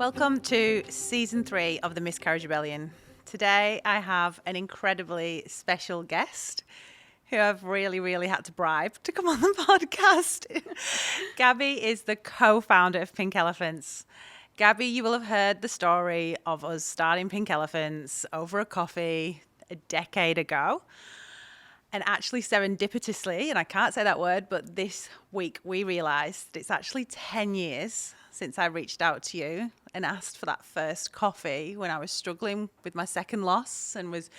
Welcome to Season 3 of the Miscarriage Rebellion. Today I have an incredibly special guest who I've really had to bribe to come on the podcast. Gabby is the co-founder of Pink Elephants. Gabby, you will have heard the story of us starting Pink Elephants over a coffee a decade ago. And actually serendipitously, and I can't say that word, but this week we realised it's actually 10 years since I reached out to you and asked for that first coffee when I was struggling with my second loss and was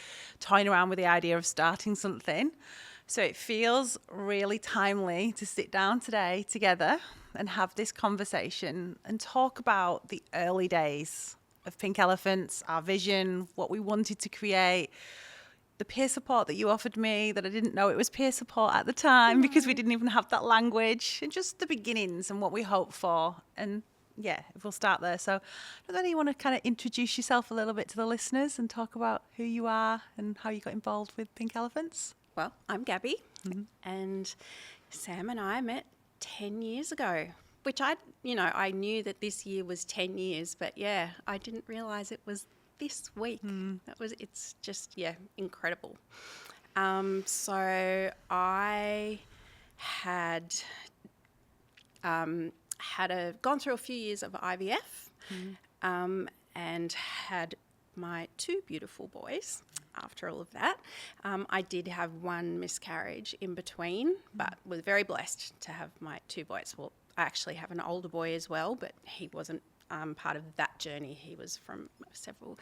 toying around with the idea of starting something. So it feels really timely to sit down today together and have this conversation and talk about the early days of Pink Elephants, our vision, what we wanted to create, the peer support that you offered me that I didn't know it was peer support at the time because we didn't even have that language, and just the beginnings and what we hope for. And yeah, if we'll start there. So I don't know, you want to kind of introduce yourself a little bit to the listeners and talk about who you are and how you got involved with Pink Elephants? Well, I'm Gabby, and Sam and I met 10 years ago, which I knew that this year was 10 years, but yeah, I didn't realise it was this week. It's just incredible. So I had gone through a few years of IVF, and had my two beautiful boys. After all of that, I did have one miscarriage in between, but was very blessed to have my two boys. Well, I actually have an older boy as well, but he wasn't part of that journey. He was from several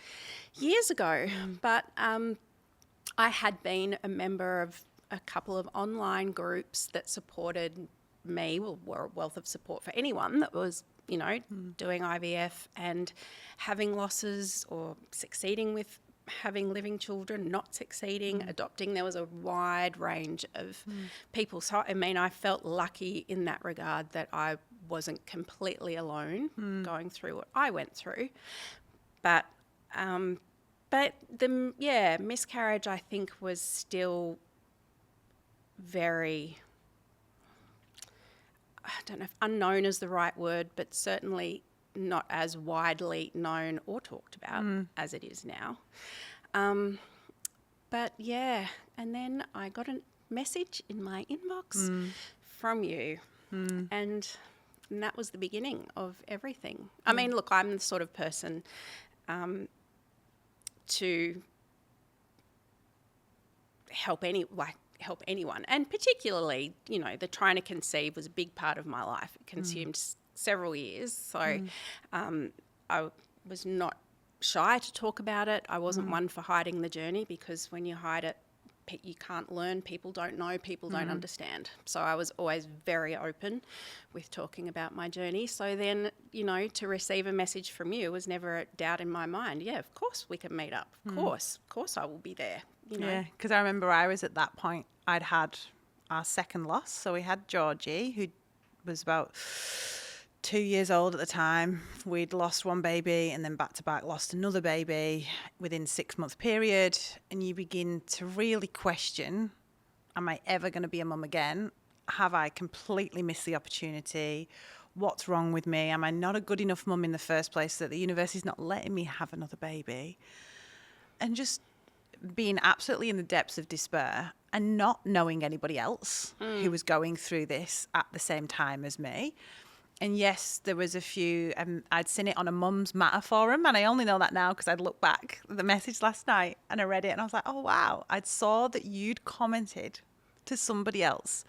years ago. But I had been a member of a couple of online groups that supported me, were a wealth of support for anyone that was, doing IVF and having losses or succeeding with having living children, not succeeding, adopting. There was a wide range of people. So, I felt lucky in that regard that I wasn't completely alone going through what I went through. But the miscarriage, I think, was still very, I don't know if unknown is the right word, but certainly not as widely known or talked about as it is now. But yeah, and then I got a message in my inbox from you, and that was the beginning of everything. I mean, look, I'm the sort of person to help anyone, and particularly, the trying to conceive was a big part of my life. It consumed several years, so I was not shy to talk about it. I wasn't one for hiding the journey, because when you hide it, you can't learn, people don't know, people don't understand. So I was always very open with talking about my journey. So then, to receive a message from you was never a doubt in my mind. Yeah, of course we can meet up. Of course I will be there. Yeah, because I remember I was at that point, I'd had our second loss. So we had Georgie, who was about 2 years old at the time. We'd lost one baby and then back to back lost another baby within 6 month period. And you begin to really question, am I ever going to be a mum again? Have I completely missed the opportunity? What's wrong with me? Am I not a good enough mum in the first place that the university's not letting me have another baby? And just being absolutely in the depths of despair and not knowing anybody else who was going through this at the same time as me. And yes, there was a few, I'd seen it on a Mums Matter forum, and I only know that now because I'd looked back at the message last night and I read it and I was like, oh, wow. I saw that you'd commented to somebody else,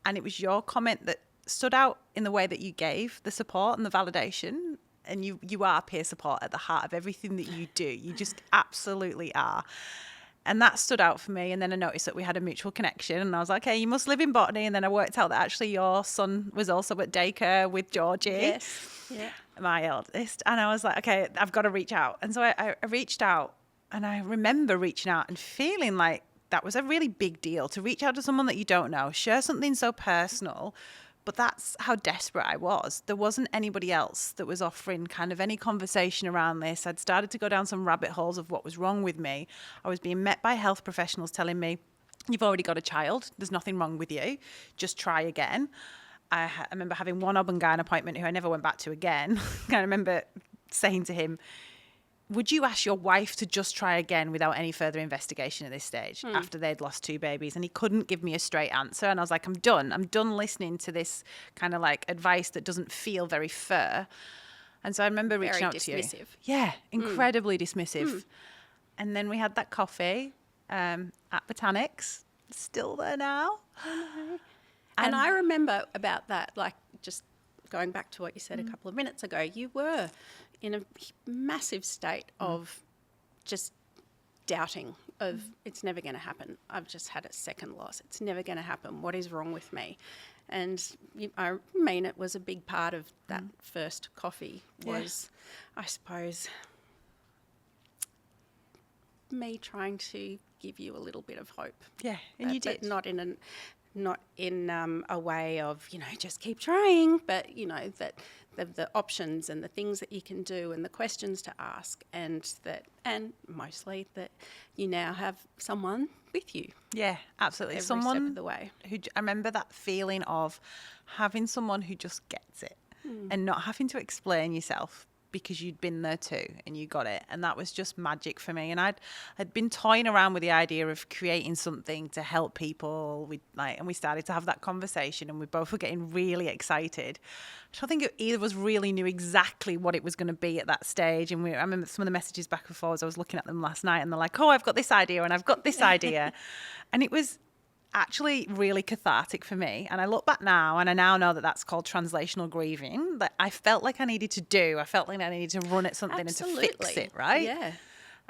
and it was your comment that stood out in the way that you gave the support and the validation. And you are peer support at the heart of everything that you do. You just absolutely are. And that stood out for me. And then I noticed that we had a mutual connection. And I was like, okay, you must live in Botany. And then I worked out that actually your son was also at daycare with Georgie. Yes, yeah. My eldest. And I was like, okay, I've got to reach out. And so I reached out. And I remember reaching out and feeling like that was a really big deal, to reach out to someone that you don't know, share something so personal. But that's how desperate I was. There wasn't anybody else that was offering kind of any conversation around this. I'd started to go down some rabbit holes of what was wrong with me. I was being met by health professionals telling me, you've already got a child. There's nothing wrong with you. Just try again. I remember having one ob and gyne appointment who I never went back to again. I remember saying to him, would you ask your wife to just try again without any further investigation at this stage after they'd lost 2 babies? And he couldn't give me a straight answer. And I was like, I'm done listening to this kind of like advice that doesn't feel very fair. And so I remember reaching out to you. Dismissive. Yeah, incredibly dismissive. And then we had that coffee at Botanics, still there now. And I remember about that, like just going back to what you said a couple of minutes ago, you were in a massive state of just doubting of it's never going to happen. I've just had a second loss. It's never going to happen. What is wrong with me? And I mean, it was a big part of that first coffee was, I suppose, me trying to give you a little bit of hope. Yeah, and you did. But not in a way of, just keep trying, but, that the options and the things that you can do and the questions to ask and mostly that you now have someone with you. Yeah, absolutely. Every Someone step of the way. I remember that feeling of having someone who just gets it and not having to explain yourself because you'd been there too and you got it. And that was just magic for me. And I'd been toying around with the idea of creating something to help people. And we started to have that conversation and we both were getting really excited. I don't think either of us really knew exactly what it was going to be at that stage. And I remember some of the messages back and forth. I was looking at them last night and they're like, oh, I've got this idea and I've got this idea. And it was actually really cathartic for me. And I look back now and I now know that that's called translational grieving, that I felt like I needed to do. I felt like I needed to run at something Absolutely. and to fix it, right? Yeah.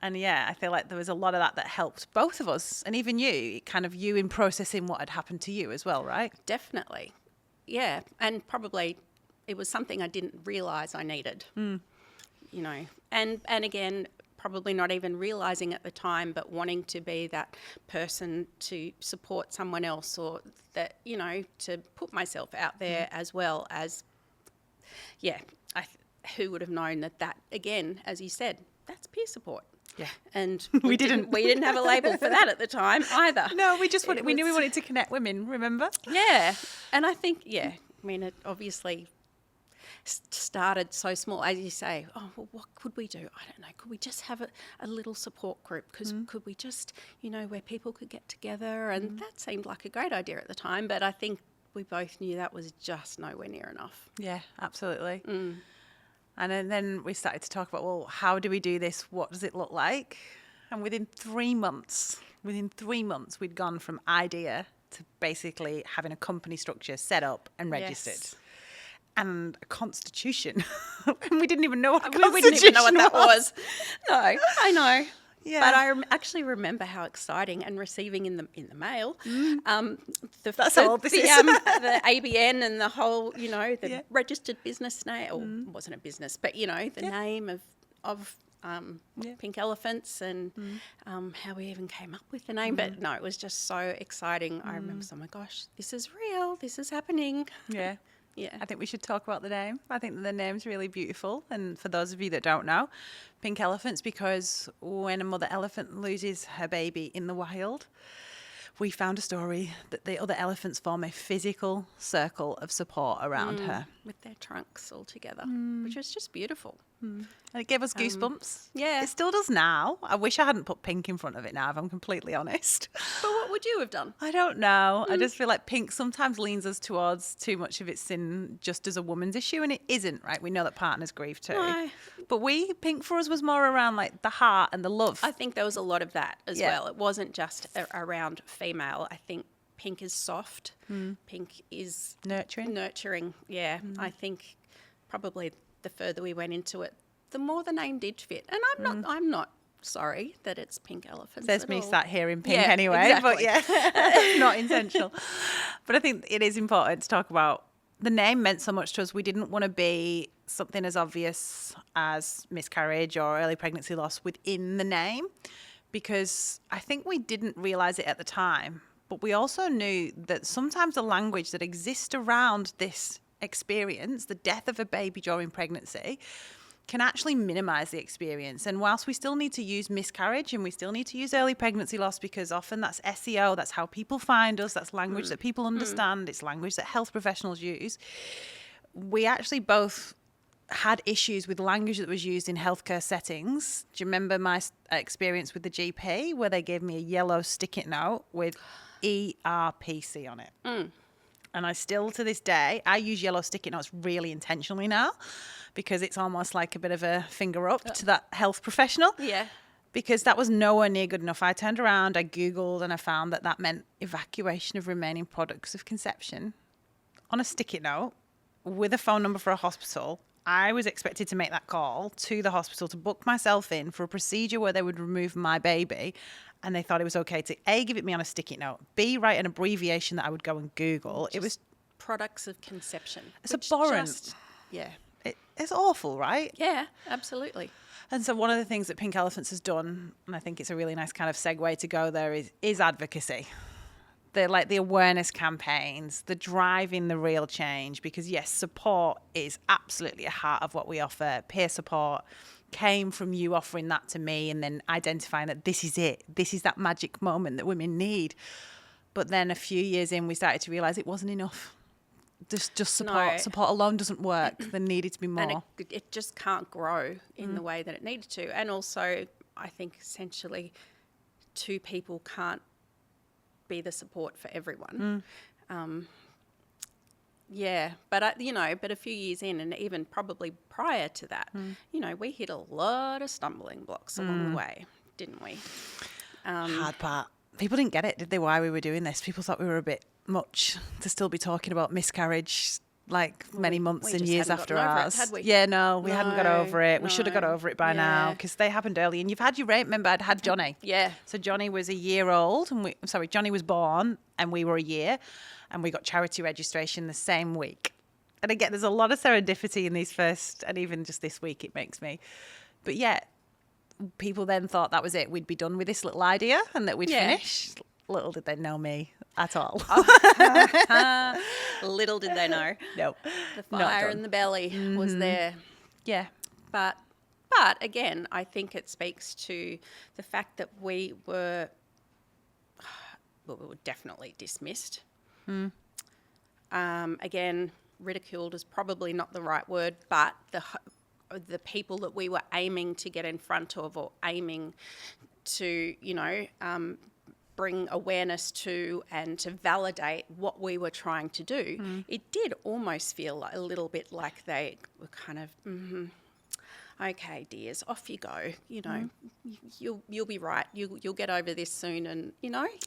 And I feel like there was a lot of that helped both of us and even you, kind of you in processing what had happened to you as well, right? Definitely. Yeah. And probably it was something I didn't realise I needed, and again, probably not even realising at the time, but wanting to be that person to support someone else or that, to put myself out there as well as, who would have known that again, as you said, that's peer support. Yeah. And we didn't have a label for that at the time either. No, we knew we wanted to connect women, remember? Yeah. And I think, it obviously started so small, as you say. Oh, well, what could we do? I don't know. Could we just have a little support group? Because could we just, where people could get together? And that seemed like a great idea at the time. But I think we both knew that was just nowhere near enough. Yeah, absolutely. And then we started to talk about, well, how do we do this? What does it look like? And within 3 months, we'd gone from idea to basically having a company structure set up and registered. Yes. And a constitution. And we didn't even know what a We constitution didn't even know what that was. No, I know. Yeah. But I actually remember how exciting and receiving in the mail. That's how old this is. The ABN and the whole, the registered business name, or it wasn't a business, but the name of Pink Elephants and how we even came up with the name. But no, it was just so exciting. I remember, oh my gosh, this is real. This is happening. Yeah. Yeah. I think we should talk about the name. I think that the name's really beautiful. And for those of you that don't know, Pink Elephants, because when a mother elephant loses her baby in the wild, we found a story that the other elephants form a physical circle of support around her. With their trunks all together, which was just beautiful. And it gave us goosebumps. Yeah. It still does now. I wish I hadn't put pink in front of it now, if I'm completely honest. But what would you have done? I don't know. I just feel like pink sometimes leans us towards too much of its in just as a woman's issue, and it isn't, right? We know that partners grieve too. No. But pink for us was more around like the heart and the love. I think there was a lot of that as well. It wasn't just around female. I think pink is soft. Pink is nurturing. Yeah. I think probably the further we went into it, the more the name did fit. And I'm not sorry that it's Pink Elephants. There's me all. sat here in pink Yeah, anyway, exactly. but not intentional. But I think it is important to talk about the name meant so much to us. We didn't want to be something as obvious as miscarriage or early pregnancy loss within the name, because I think we didn't realize it at the time. But we also knew that sometimes the language that exists around this experience, the death of a baby during pregnancy, can actually minimize the experience. And whilst we still need to use miscarriage and we still need to use early pregnancy loss, because often that's SEO, that's how people find us, that's language that people understand, it's language that health professionals use, we actually both had issues with language that was used in healthcare settings. Do you remember my experience with the GP where they gave me a yellow stick-it note with ERPC on it? And I still, to this day, I use yellow stick-it notes really intentionally now because it's almost like a bit of a finger up to that health professional. Yeah. Because that was nowhere near good enough. I turned around, I Googled, and I found that that meant evacuation of remaining products of conception on a stick-it note with a phone number for a hospital. I was expected to make that call to the hospital to book myself in for a procedure where they would remove my baby. And they thought it was okay to A, give it me on a sticky note, B, write an abbreviation that I would go and Google. Just it was products of conception. It's abhorrent. Yeah. It's awful, right? Yeah, absolutely. And so one of the things that Pink Elephants has done, and I think it's a really nice kind of segue to go there, is advocacy. They're like the awareness campaigns, the driving the real change, because yes, support is absolutely a heart of what we offer. Peer support came from you offering that to me and then identifying that this is it. This is that magic moment that women need. But then a few years in, we started to realise it wasn't enough. Just support. No. Support alone doesn't work. There needed to be more. And it just can't grow in the way that it needed to. And also, I think essentially two people can't be the support for everyone. But a few years in, and even probably prior to that, we hit a lot of stumbling blocks along the way, didn't we? Hard part. People didn't get it, did they, why we were doing this? People thought we were a bit much to still be talking about miscarriage like many months and years after ours. Had we? Yeah, no, we hadn't got over it. We should have got No. over it by now because they happened early. And you've had your rape. Remember, I'd had Johnny. Yeah. So Johnny was a year old, and Johnny was born, and we were a year, and we got charity registration the same week. And again, there's a lot of serendipity in these first, and even just this week, it makes me. But yeah, people then thought that was it. We'd be done with this little idea, and that we'd finish. Little did they know me at all. Little did they know. No. The fire in the belly was there. Yeah. But again, I think it speaks to the fact that we were definitely dismissed. Again, ridiculed is probably not the right word, but the people that we were aiming to get in front of or aiming to, bring awareness to and to validate what we were trying to do, it did almost feel like a little bit like they were kind of, okay, dears, off you go. You'll be right. You'll get over this soon, and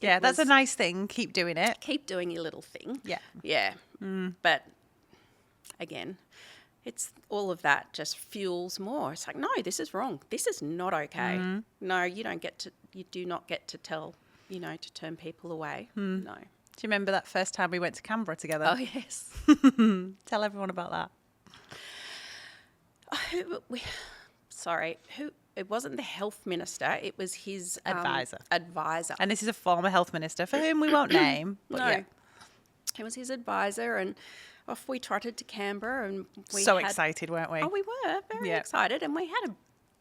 Yeah, that's a nice thing. Keep doing it. Keep doing your little thing. Yeah. But again, it's all of that just fuels more. It's like, no, this is wrong. This is not okay. No, you do not get to tell, to turn people away. No. Do you remember that first time we went to Canberra together? Oh, yes. Tell everyone about that. It wasn't the health minister. It was his Advisor. Advisor. And this is a former health minister for whom we won't name. But No. yeah. It was his advisor, and off we trotted to Canberra, and we So had, excited, weren't we? Oh, we were very excited, and we had a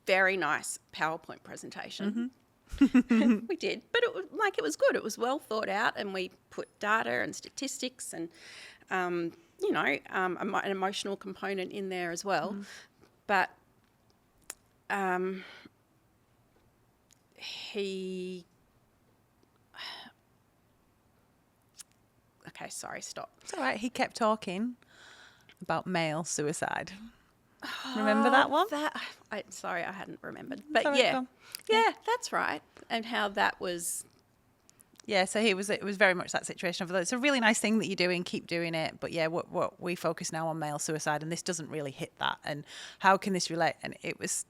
very nice PowerPoint presentation. We did, but it was good. It was well thought out, and we put data and statistics and an emotional component in there as well. But he. Okay, sorry, stop. It's all right. He kept talking about male suicide. Remember that one? Sorry, I hadn't remembered. But Sorry, go yeah, on. that's right. And how that was. Yeah, so it was very much that situation of it's a really nice thing that you're doing, keep doing it. But yeah, what we focus now on male suicide, and this doesn't really hit that. And how can this relate? And it was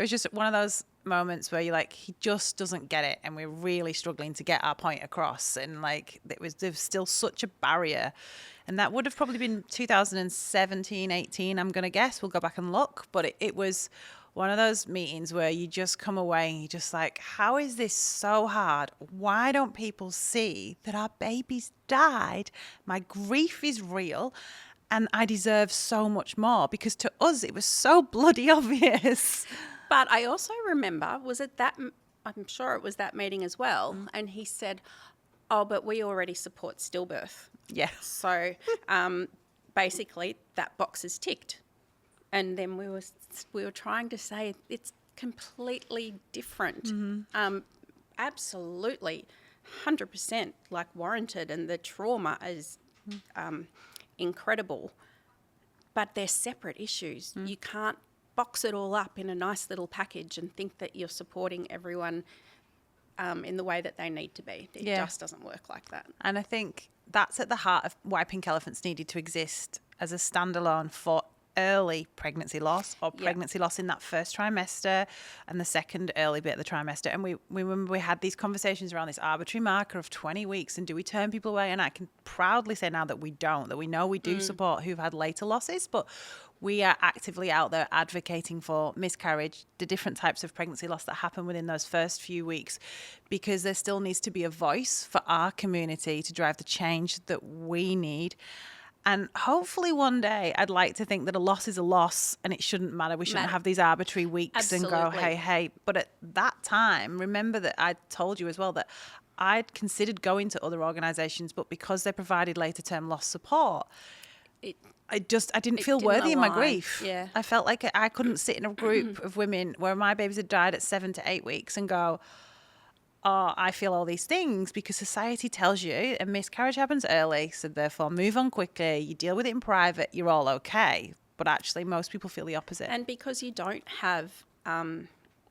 just one of those moments where you're like, he just doesn't get it, and we're really struggling to get our point across. And like there's still such a barrier. And that would have probably been 2017, 18, I'm going to guess. We'll go back and look. But it was one of those meetings where you just come away and you're just like, how is this so hard? Why don't people see that our baby's died? My grief is real and I deserve so much more, because to us it was so bloody obvious. But I also remember, I'm sure it was that meeting as well, and he said, oh, but we already support stillbirth. Yeah. So basically that box is ticked. And then we were trying to say it's completely different. Absolutely, 100% like warranted, and the trauma is incredible. But they're separate issues. You can't box it all up in a nice little package and think that you're supporting everyone in the way that they need to be. It just doesn't work like that. And I think that's at the heart of why Pink Elephants needed to exist as a standalone for early pregnancy loss or pregnancy loss in that first trimester and the second early bit of the trimester. And we remember we had these conversations around this arbitrary marker of 20 weeks and do we turn people away? And I can proudly say now that we don't, that we know we do support who've had later losses, but we are actively out there advocating for miscarriage, the different types of pregnancy loss that happen within those first few weeks, because there still needs to be a voice for our community to drive the change that we need. And hopefully one day I'd like to think that a loss is a loss and it shouldn't matter. We shouldn't have these arbitrary weeks and go, hey. But at that time, remember that I told you as well that I'd considered going to other organisations, but because they provided later term loss support, I didn't feel worthy in my grief. Yeah. I felt like I couldn't sit in a group of women where my babies had died at 7 to 8 weeks and go, oh, I feel all these things, because society tells you a miscarriage happens early, so therefore move on quickly, you deal with it in private, you're all okay. But actually most people feel the opposite. And because you don't have,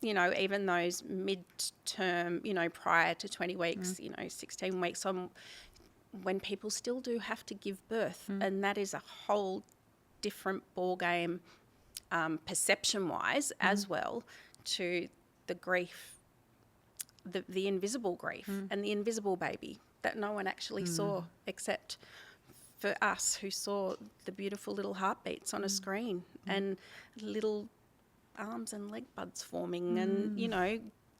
even those mid-term, prior to 20 weeks, 16 weeks on, when people still do have to give birth, and that is a whole different ball game perception-wise as well to the grief, the invisible grief and the invisible baby that no one actually saw except for us who saw the beautiful little heartbeats on a screen and little arms and leg buds forming and,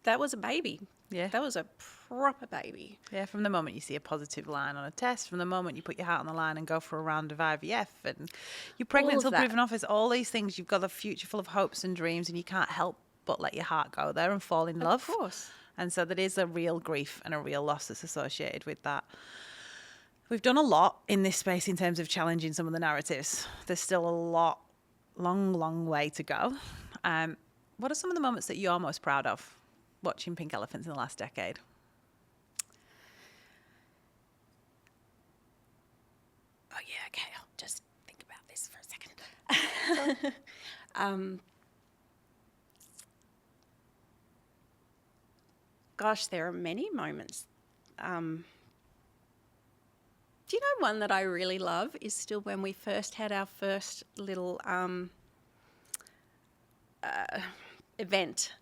that was a baby. Yeah. That was a proper baby. Yeah, from the moment you see a positive line on a test, from the moment you put your heart on the line and go for a round of IVF and you're pregnant until proven office, all these things, you've got a future full of hopes and dreams and you can't help but let your heart go there and fall in love. Of course. And so there is a real grief and a real loss that's associated with that. We've done a lot in this space in terms of challenging some of the narratives. There's still a long way to go. What are some of the moments that you're most proud of watching Pink Elephants in the last decade? Oh, yeah, okay. I'll just think about this for a second. Gosh, there are many moments. Do you know one that I really love is still when we first had our first little event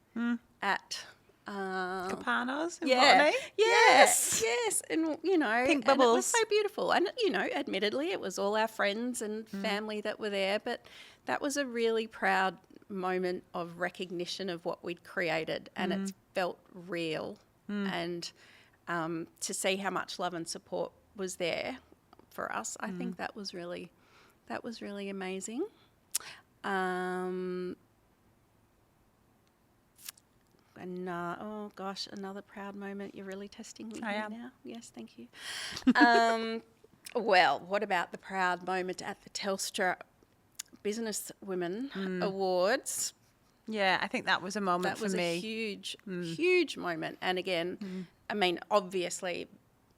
at Capanos in yeah, Botany? yes, and Pink and bubbles. it was so beautiful. And admittedly, it was all our friends and family that were there, but that was a really proud moment of recognition of what we'd created, and it felt real. And to see how much love and support was there for us, I think that was really amazing. Another proud moment. You're really testing me now. Yes, thank you. Well, what about the proud moment at the Telstra Business Women Awards? Yeah, I think that was a moment for me. That was a huge moment. And again, I mean, obviously,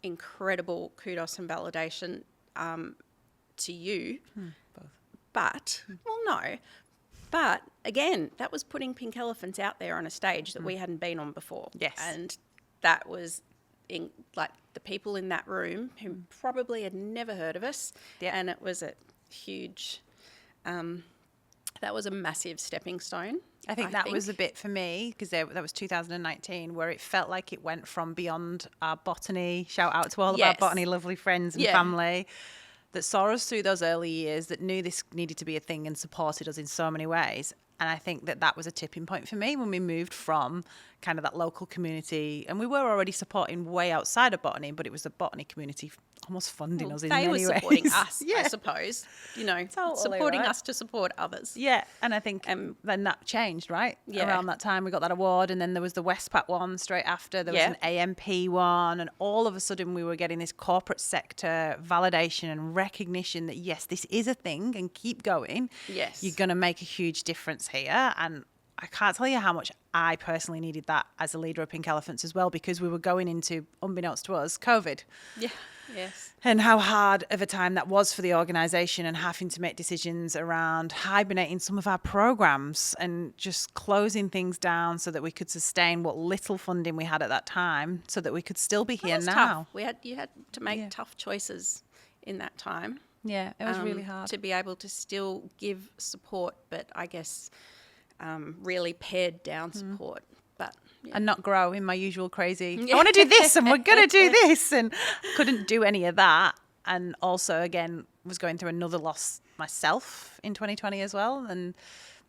incredible kudos and validation to you. Both. But, But again, that was putting Pink Elephants out there on a stage that we hadn't been on before. Yes. And that was the people in that room who probably had never heard of us. Yep. And it was a huge, that was a massive stepping stone. I think that was a bit for me, because that was 2019, where it felt like it went from beyond our botany, shout out to all of our botany lovely friends and family, that saw us through those early years, that knew this needed to be a thing and supported us in so many ways. And I think that was a tipping point for me when we moved from kind of that local community. And we were already supporting way outside of botany, but it was the botany community almost funding us in many ways. They were supporting us, Yeah. I suppose. Totally, supporting right? us to support others. Yeah, and I think then that changed, right? Yeah. Around that time, we got that award, and then there was the Westpac one straight after. There was an AMP one, and all of a sudden we were getting this corporate sector validation and recognition that, yes, this is a thing, and keep going. Yes. You're going to make a huge difference here. And I can't tell you how much I personally needed that as a leader of Pink Elephants as well, because we were going into, unbeknownst to us, COVID. Yeah. Yes. And how hard of a time that was for the organisation, and having to make decisions around hibernating some of our programmes and just closing things down so that we could sustain what little funding we had at that time, so that we could still be here now. Tough. You had to make tough choices in that time. Yeah, it was really hard. To be able to still give support, but I guess really pared down support. But and not grow in my usual crazy, I want to do this and we're going to do this, and couldn't do any of that. And also, again, was going through another loss myself in 2020 as well. And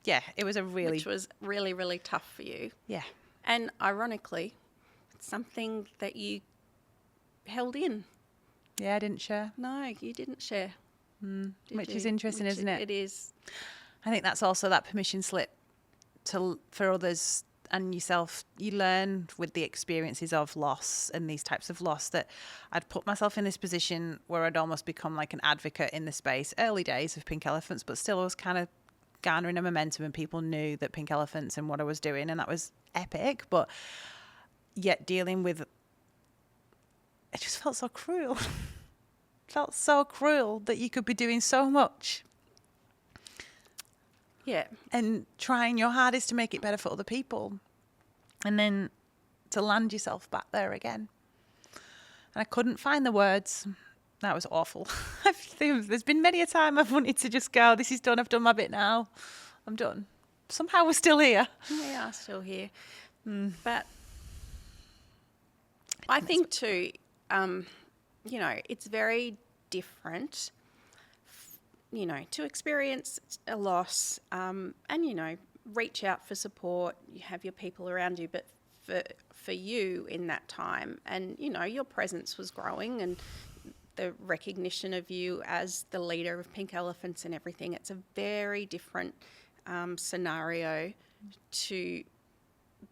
yeah, it was which was really, really tough for you. Yeah. And ironically, it's something that you held in. Yeah, I didn't share. No, you didn't share. Which is interesting, isn't it? It is. I think that's also that permission slip for others and yourself. You learn with the experiences of loss and these types of loss that I'd put myself in this position where I'd almost become like an advocate in the space. Early days of Pink Elephants, but still I was kind of garnering a momentum, and people knew that Pink Elephants and what I was doing, and that was epic. But yet dealing with, it just felt so cruel. Felt so cruel that you could be doing so much. Yeah. And trying your hardest to make it better for other people. And then to land yourself back there again. And I couldn't find the words. That was awful. There's been many a time I've wanted to just go, this is done, I've done my bit now. I'm done. Somehow we're still here. We are still here. But I think too, it's very different, to experience a loss and, reach out for support. You have your people around you, but for you in that time, and, your presence was growing, and the recognition of you as the leader of Pink Elephants and everything. It's a very different scenario to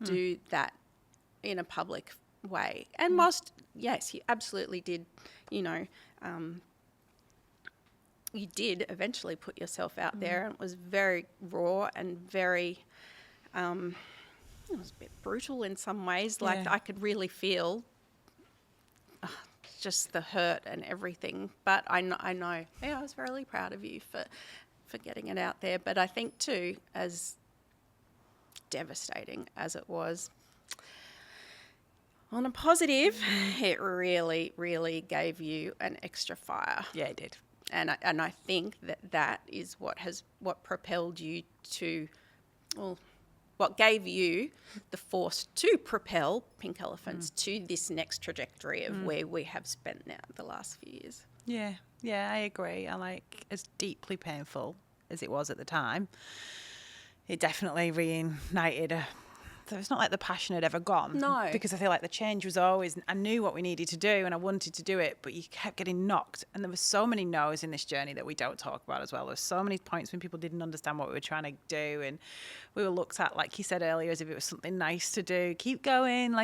do that in a public way. And yes, you absolutely did, you did eventually put yourself out there, and it was very raw and very, it was a bit brutal in some ways. Like I could really feel just the hurt and everything. But I know, I was really proud of you for getting it out there. But I think too, as devastating as it was, on a positive, it really, really gave you an extra fire. Yeah, it did. And I think that is what propelled you to, what gave you the force to propel Pink Elephants to this next trajectory of where we have spent now the last few years. Yeah, I agree. And as deeply painful as it was at the time, it definitely reignited it's not like the passion had ever gone. No. Because I feel like the change was always, I knew what we needed to do and I wanted to do it, but you kept getting knocked. And there were so many no's in this journey that we don't talk about as well. There were so many points when people didn't understand what we were trying to do. And we were looked at, like you said earlier, as if it was something nice to do. Keep going.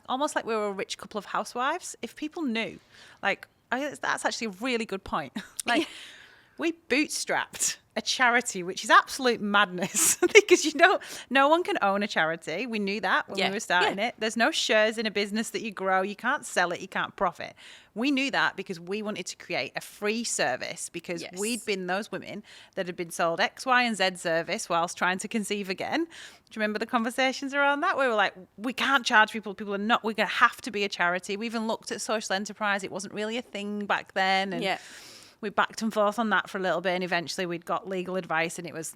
Almost like we were a rich couple of housewives. If people knew, that's actually a really good point. We bootstrapped a charity, which is absolute madness because no one can own a charity. We knew that when we were starting it. There's no shares in a business that you grow. You can't sell it. You can't profit. We knew that because we wanted to create a free service because we'd been those women that had been sold X, Y, and Z service whilst trying to conceive again. Do you remember the conversations around that? We were like, we can't charge people. People are not, we're going to have to be a charity. We even looked at social enterprise. It wasn't really a thing back then. And we backed and forth on that for a little bit, and eventually we'd got legal advice, and it was,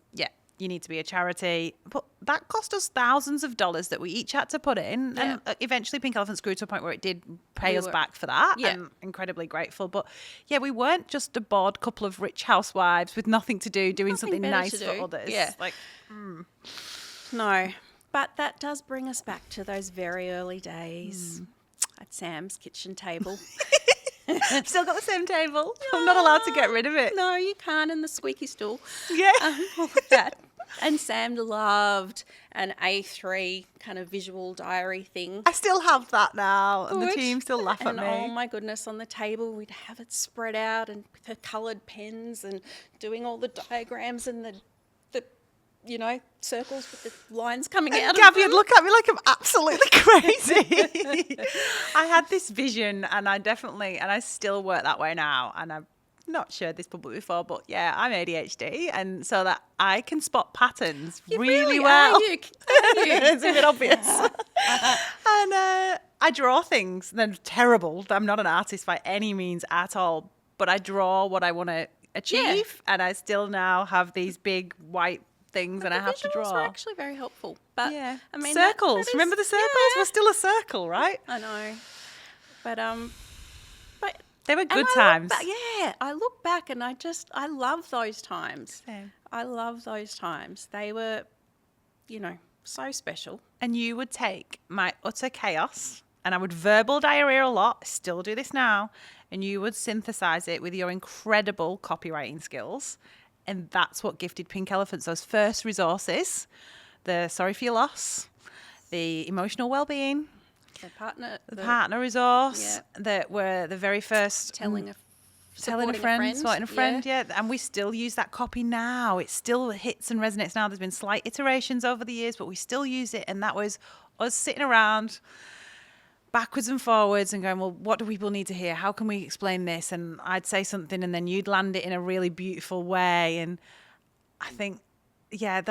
you need to be a charity. But that cost us thousands of dollars that we each had to put in. Yeah. And eventually Pink Elephant grew to a point where it did pay We us were- back for that. Yeah. And incredibly grateful. But yeah, we weren't just a bored couple of rich housewives with nothing to do, doing Nothing something better nice to for do. others. Yeah. Like, No, but that does bring us back to those very early days at Sam's kitchen table. I've still got the same table. I'm not allowed to get rid of it. No, you can't, and the squeaky stool. Yeah. All of that. And Sam loved an A3 kind of visual diary thing. I still have that now, and the Good. team still laugh And at me. oh my goodness, on the table we'd have it spread out and with her coloured pens and doing all the diagrams and the circles with the lines coming out. Gabby would look at me like I'm absolutely crazy. I had this vision, and I still work that way now. And I've not shared this publicly before, but yeah, I'm ADHD, and so that I can spot patterns You really are, well. you? It's a bit obvious. And I draw things. They're terrible. I'm not an artist by any means at all, but I draw what I want to achieve, and I still now have these big white things, and I have to Visuals draw. were actually very helpful. But Yeah. I mean, circles. that is- Remember the circles? Yeah. We're still a circle, right? I know, but They were and good I times. I look back and I love those times. Same. I love those times. They were, so special. And you would take my utter chaos, and I would verbal diarrhea a lot. I still do this now. And you would synthesize it with your incredible copywriting skills. And that's what gifted Pink Elephants those first resources: the sorry for your loss, the emotional well-being, The partner, the partner resource, Yeah. that were the very first telling a telling a friend, supporting a friend, yeah. And we still use that copy now. It still hits and resonates now. There's been slight iterations over the years, but we still use it. And that was us sitting around backwards and forwards and going, well, what do people need to hear? How can we explain this? And I'd say something, and then you'd land it in a really beautiful way. And I think, yeah,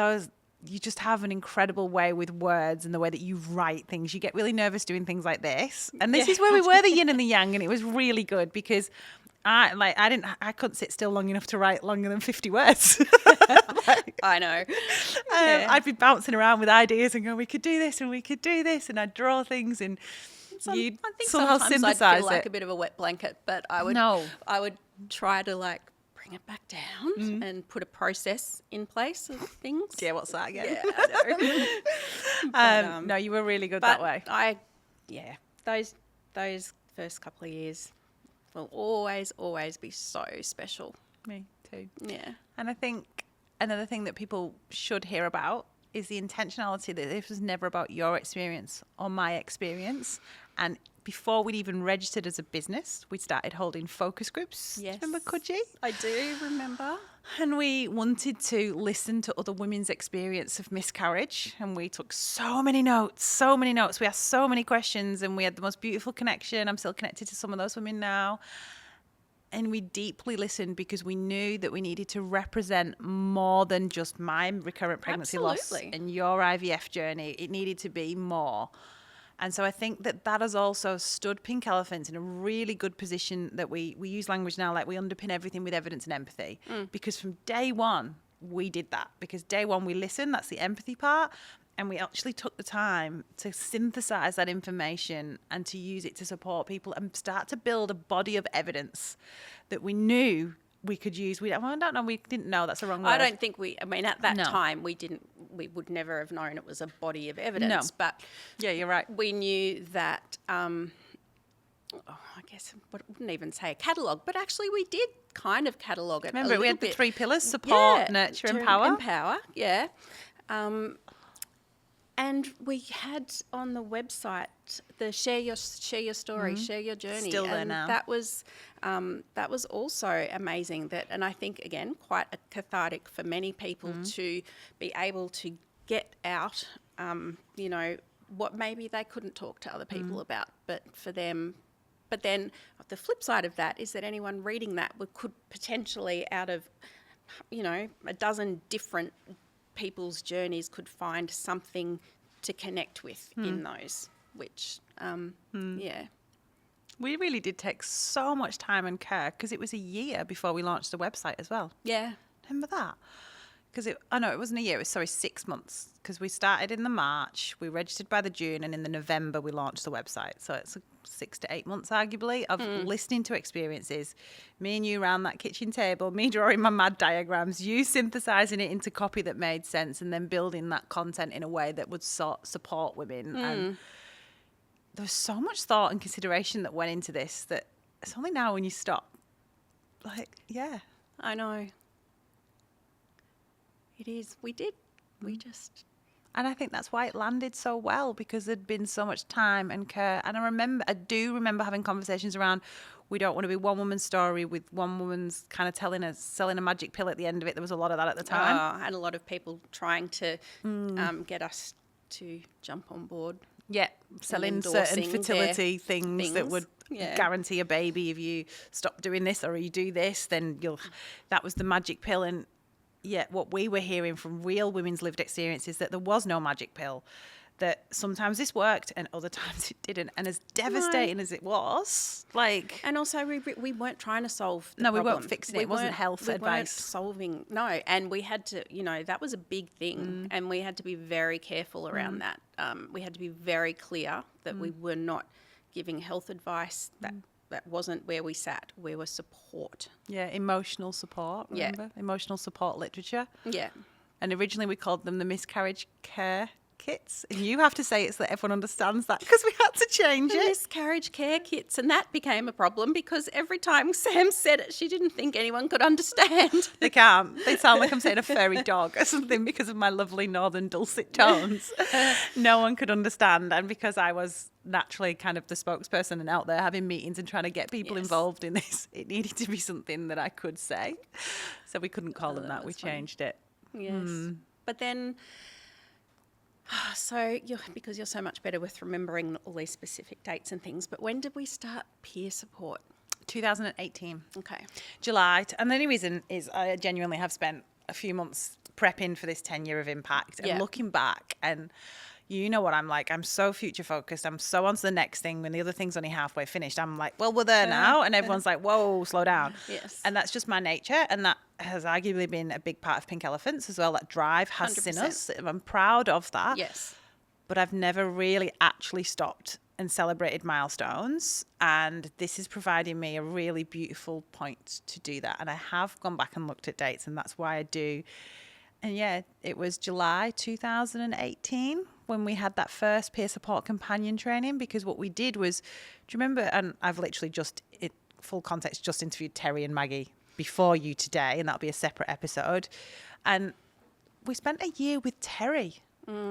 you just have an incredible way with words and the way that you write things. You get really nervous doing things like this. And this is where we were the yin and the yang, and it was really good because I couldn't sit still long enough to write longer than 50 words. I know. I'd be bouncing around with ideas and going, we could do this and we could do this, and I'd draw things, and you'd I think somehow sometimes synthesize I'd feel it. like a bit of a wet blanket, but I would try to bring it back down and put a process in place of things. Yeah, what's that again? Yeah, I know. No, you were really good that way. Those first couple of years will always be so special. Me too. Yeah. And I think another thing that people should hear about is the intentionality that this was never about your experience or my experience. And before we'd even registered as a business, we started holding focus groups. Yes. Remember Coogee? I do remember. And we wanted to listen to other women's experience of miscarriage. And we took so many notes. We asked so many questions, and we had the most beautiful connection. I'm still connected to some of those women now. And we deeply listened because we knew that we needed to represent more than just my recurrent pregnancy loss and your IVF journey. It needed to be more. And so I think that has also stood Pink Elephants in a really good position, that we use language now like we underpin everything with evidence and empathy. Because from day one, we did that. Because day one, we listened. That's the empathy part. And we actually took the time to synthesize that information and to use it to support people and start to build a body of evidence that we knew we could use. We didn't know, that's the wrong word. I don't think at that time we would never have known it was a body of evidence. No. But yeah, you're right. we knew that, I guess I wouldn't even say a catalogue, but actually we did kind of catalogue it. Remember, we had the 3 pillars: support, nurture, empower. Empower, yeah. And we had on the website the share your story, share your journey. Still there and now. That was also amazing. And I think again quite cathartic for many people to be able to get out, what maybe they couldn't talk to other people about, but for them. But then the flip side of that is that anyone reading that could potentially, out of a dozen different people's journeys, could find something to connect with in those, which, yeah. We really did take so much time and care, because it was a year before we launched the website as well. Yeah. Remember that? because it wasn't a year, it was 6 months, because we started in the March, we registered by the June, and in the November we launched the website. So it's 6 to 8 months arguably of listening to experiences, me and you around that kitchen table, me drawing my mad diagrams, you synthesizing it into copy that made sense, and then building that content in a way that would support women. And there was so much thought and consideration that went into this that it's only now when you stop, like, yeah. I know. It is. We did. We just... And I think that's why it landed so well, because there'd been so much time and care. And I do remember having conversations around, we don't want to be one woman's story with one woman's kind of selling a magic pill at the end of it. There was a lot of that at the time. And a lot of people trying to get us to jump on board. Yeah, selling certain fertility things that would guarantee a baby. If you stop doing this or you do this, then that was the magic pill. And yet what we were hearing from real women's lived experience is that there was no magic pill, that sometimes this worked and other times it didn't. And as devastating as it was, like... And also we weren't trying to solve the problem. We weren't fixing it. It wasn't health advice. We weren't solving... No, and we had to, that was a big thing, and we had to be very careful around that. We had to be very clear that we were not giving health advice that wasn't where we sat. We were support. Yeah, emotional support, remember? Yeah. Emotional support literature. Yeah. And originally we called them the miscarriage care kits. And you have to say it so that everyone understands that, because we had to change it. Miscarriage care kits. And that became a problem because every time Sam said it, she didn't think anyone could understand. They can't. They sound like I'm saying a fairy dog or something because of my lovely northern dulcet tones. No one could understand. And because I was naturally kind of the spokesperson and out there having meetings and trying to get people involved in this, it needed to be something that I could say. So we couldn't call them that. We changed it. Yes. But then... So, because you're so much better with remembering all these specific dates and things, but when did we start peer support? 2018. Okay. July. And the only reason is I genuinely have spent a few months prepping for this 10 year of impact and looking back, and you know what I'm like. I'm so future focused. I'm so on to the next thing. When the other thing's only halfway finished, I'm like, well, we're there now. And everyone's like, whoa, slow down. Yes. And that's just my nature. And that has arguably been a big part of Pink Elephants as well. That drive has 100%. seen us. I'm proud of that. Yes. But I've never really actually stopped and celebrated milestones. And this is providing me a really beautiful point to do that. And I have gone back and looked at dates, and that's why I do. And yeah, it was July 2018 when we had that first peer support companion training, because what we did was, do you remember, and I've literally full context, just interviewed Terry and Maggie before you today, and that'll be a separate episode. And we spent a year with Terry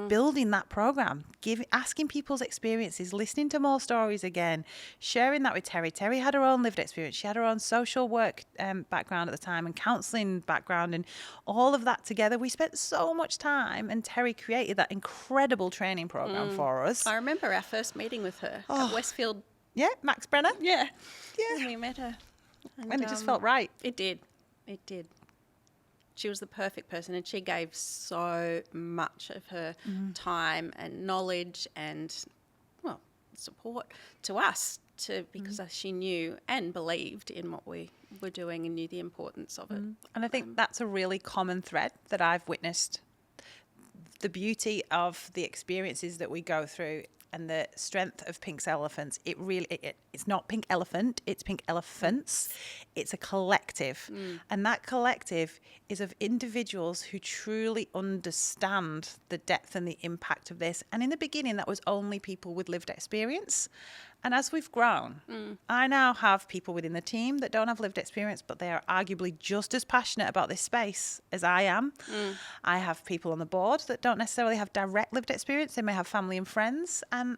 building that program, asking people's experiences, listening to more stories again, sharing that with Terry. Terry had her own lived experience. She had her own social work background at the time and counselling background, and all of that together. We spent so much time, and Terry created that incredible training program for us. I remember our first meeting with her at Westfield. Yeah, Max Brenner. Yeah. We met her. And it just felt right. It did. It did. She was the perfect person, and she gave so much of her time and knowledge and, support to us because she knew and believed in what we were doing and knew the importance of it. And I think that's a really common thread that I've witnessed. The beauty of the experiences that we go through and the strength of Pink Elephants, it's not Pink Elephant, it's Pink Elephants. It's a collective. And that collective is of individuals who truly understand the depth and the impact of this. And in the beginning, that was only people with lived experience. And as we've grown, I now have people within the team that don't have lived experience, but they are arguably just as passionate about this space as I am. I have people on the board that don't necessarily have direct lived experience. They may have family and friends, and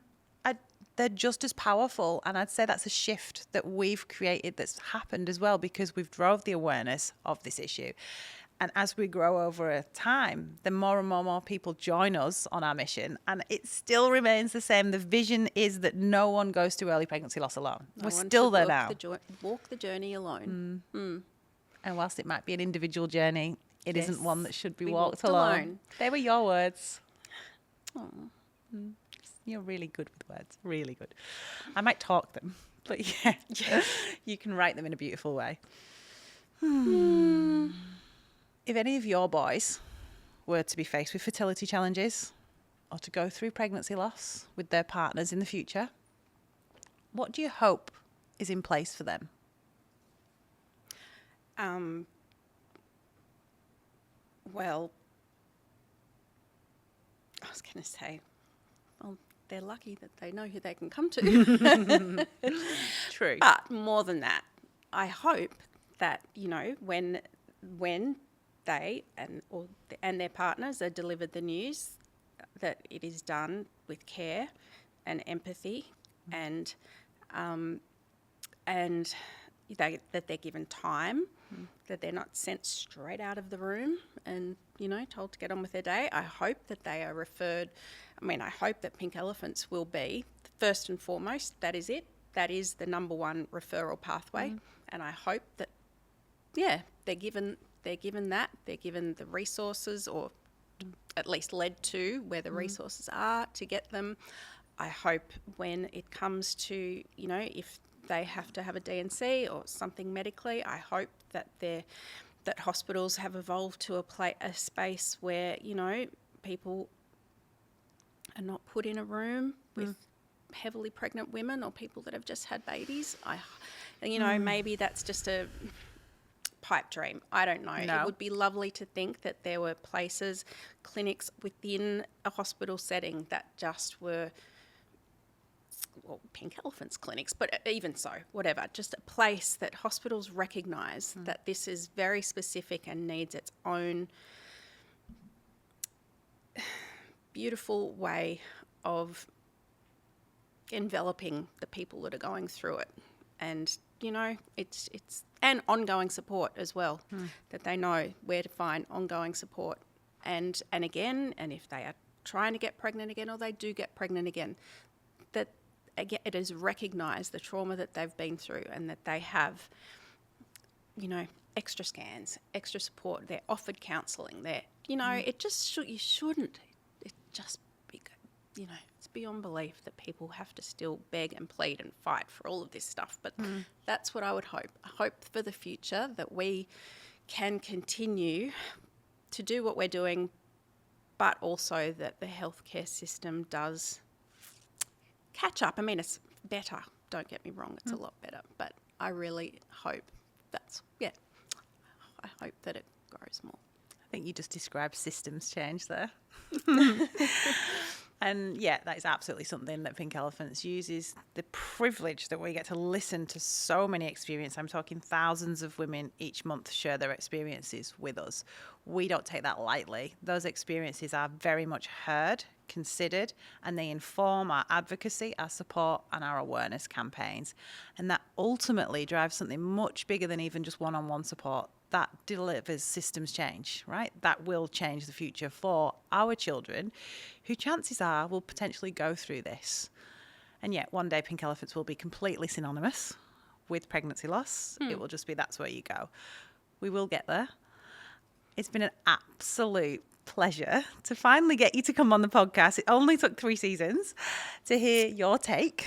they're just as powerful. And I'd say that's a shift that we've created that's happened as well, because we've drove the awareness of this issue. And as we grow over time, the more and more people join us on our mission. And it still remains the same. The vision is that no one goes to early pregnancy loss alone. We're still there now. Walk the journey alone. And whilst it might be an individual journey, it isn't one that should be walked alone. They were your words. You're really good with words. Really good. I might talk them, but yeah. You can write them in a beautiful way. If any of your boys were to be faced with fertility challenges or to go through pregnancy loss with their partners in the future, what do you hope is in place for them? Well, I was going to say, well, they're lucky that they know who they can come to. True. But more than that, I hope that, when they and their partners are delivered the news, that it is done with care and empathy, and that they're given time, that they're not sent straight out of the room and, told to get on with their day. I hope that they are referred. I hope that pink elephants will be, first and foremost, that is it. That is the number one referral pathway. And I hope that, they're given that. They're given the resources, or at least led to where the resources are to get them. I hope when it comes to, if they have to have a D&C or something medically, I hope that that hospitals have evolved to a space where, people are not put in a room with heavily pregnant women or people that have just had babies. Maybe that's just a pipe dream. I don't know. No. It would be lovely to think that there were places, clinics within a hospital setting that just were, well, pink elephants clinics, but even so, whatever, just a place that hospitals recognise that this is very specific and needs its own beautiful way of enveloping the people that are going through it. And, it's and ongoing support as well, that they know where to find ongoing support. And again, and if they are trying to get pregnant again, or they do get pregnant again, that again, it is recognised the trauma that they've been through, and that they have, extra scans, extra support. They're offered counselling. It just you shouldn't. It just be, it's beyond belief that people have to still beg and plead and fight for all of this stuff. But that's what I would hope. I hope for the future that we can continue to do what we're doing, but also that the healthcare system does catch up. It's better. Don't get me wrong. It's a lot better. But I really hope I hope that it grows more. I think you just described systems change there. And that is absolutely something that Pink Elephants uses, the privilege that we get to listen to so many experiences. I'm talking thousands of women each month share their experiences with us. We don't take that lightly. Those experiences are very much heard, considered, and they inform our advocacy, our support, and our awareness campaigns. And that ultimately drives something much bigger than even just one-on-one support. That delivers systems change, right? That will change the future for our children, who chances are will potentially go through this. And yet one day Pink Elephants will be completely synonymous with pregnancy loss. It will just be, that's where you go. We will get there. It's been an absolute pleasure to finally get you to come on the podcast. It only took 3 seasons to hear your take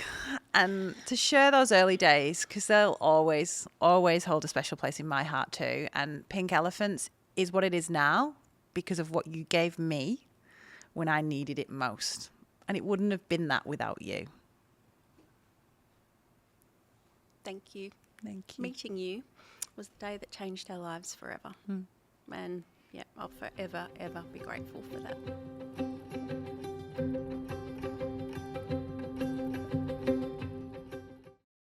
and to share those early days, because they'll always hold a special place in my heart too. And Pink Elephants is what it is now because of what you gave me when I needed it most. And it wouldn't have been that without you. Thank you. Thank you. Meeting you was the day that changed our lives forever. And I'll forever, ever be grateful for that.